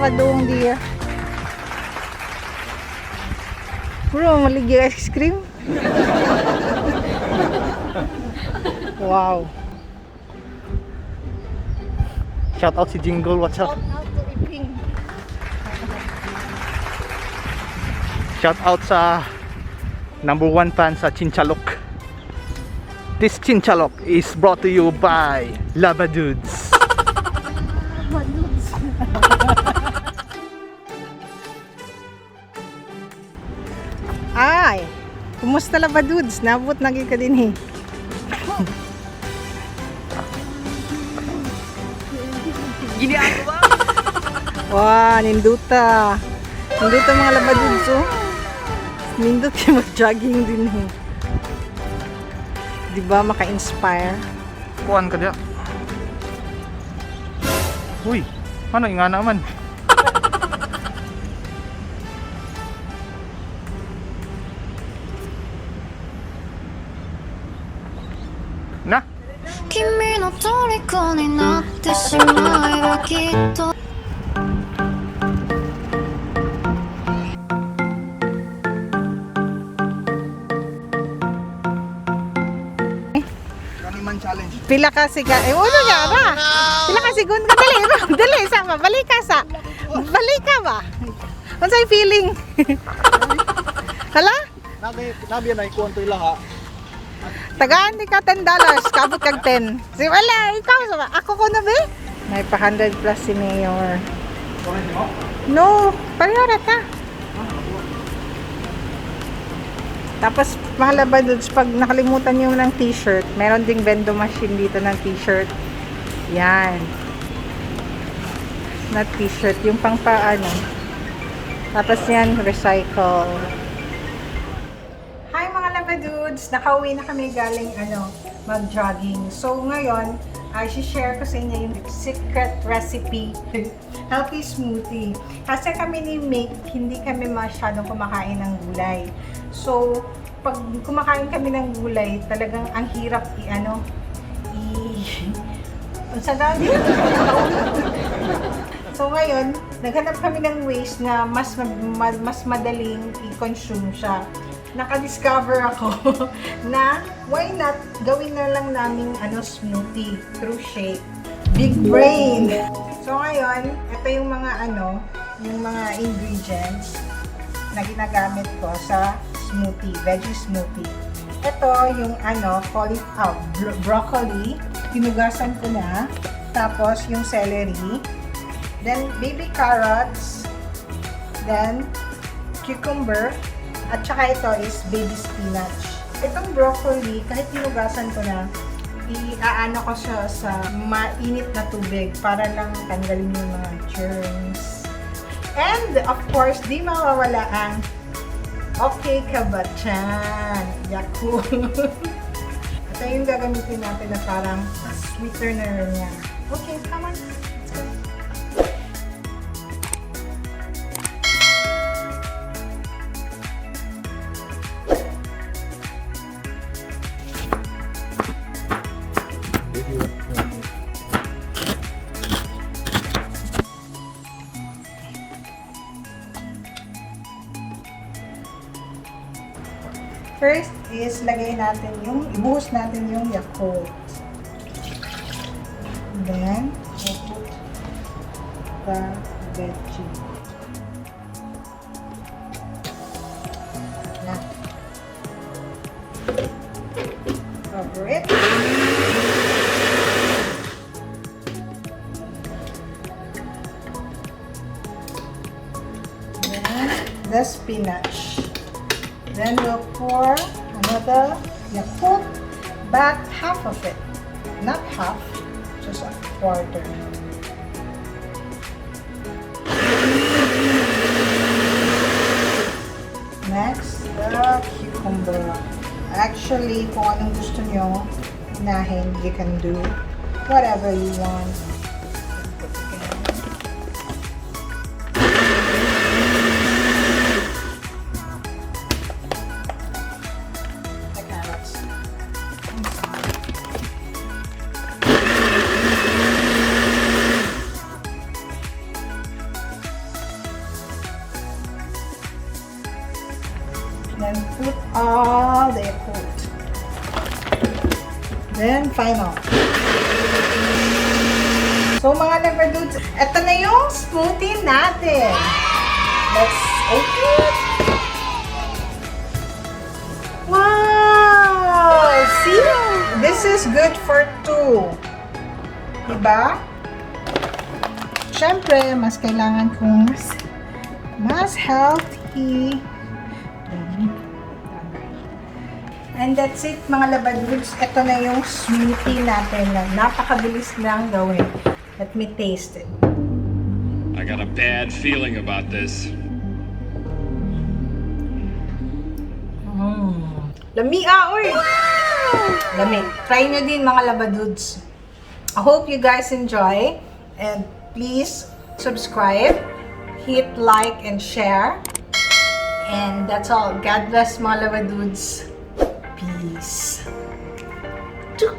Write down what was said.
ka doon, dear. Bro, maligi ice cream. Wow. Shout out si Jingle, what's up? Shout out sa #1 fan sa Chinchalok. This Chinchalok is brought to you by Labadudes. Ay, kumusta Labadudes? Nabot na ka din eh. Gini ako ba? Wow, ninduta. Ninduta mga Labadudes, oh. Nindut kayo mag-jogging din eh. Diba maka-inspire? Kuhan ka diya. Uy, ano nga naman? Na? 君の虜になってしまえばきっと Kaniman challenge. Pila ka siga. Eh, uno niya ba? Pila ka sigun ka. Dali, dali, sama. Balik ka sa. Balik ka ba? Ano sa'yo feeling? Hala? Nabi na ikuhan to ilaha. Tagaan di ka $10. Kabot kag 10. Si wala, ikaw sa. Ako ko na ba? May pa 100 plus si Mayor. No, parehara ta. Tapos mahal ba doon pag nakalimutan nyo ng t-shirt, meron ding vendo machine dito ng t-shirt. Yan. Na t-shirt, yung pang paano. Tapos yan, recycle. Hi mga Labadudes! Nakauwi na kami galing mag-jogging. So ngayon, i-share ko sa inyo yung secret recipe healthy smoothie. Kasi kami ni Mick, hindi kami masyadong kumakain ng gulay. So, pag kumakain kami ng gulay, talagang ang hirap So ngayon, naghanap kami ng ways na mas madaling i-consume siya. Nakadiscover ako na why not gawin na lang namin smoothie through shake. Big brain! So ngayon, ito yung mga yung mga ingredients na ginagamit ko sa smoothie, veggie smoothie. Ito yung broccoli, tinugasan ko na. Tapos yung celery, then baby carrots, then cucumber, at saka ito is baby spinach. Itong broccoli, kahit tinugasan ko na, iaano ko siya sa mainit na tubig para lang tanggalin yung mga germs. And of course, di mawawala ang okay ka ba dyan? Yakult. Ito yung gagamitin natin na parang sweetener niya. Okay, come on. Let's go. First is lagay natin ibuhos natin yung Yakult. Then, we'll put the veggie. Now, cover it. Then, the spinach. Then we'll pour another Yakult, but half of it, not half, just a quarter. Next, the cucumber. Actually, kung anong gusto nyo, unahin, you can do whatever you want. Smell the Yakult. Then, final. So, mga Labadudes, eto na yung smoothie natin. Let's open it. Wow! See? This is good for 2. Diba? Siyempre, mas kailangan kong mas healthy. And that's it, mga Labadudes. Ito na yung smoothie natin na napakabilis lang gawin. Let me taste it. I got a bad feeling about this. Lami oy! Lami. Try nyo din, mga Labadudes. I hope you guys enjoy. And please subscribe, hit like and share. And that's all. God bless, mga Labadudes. Peace. Tuk.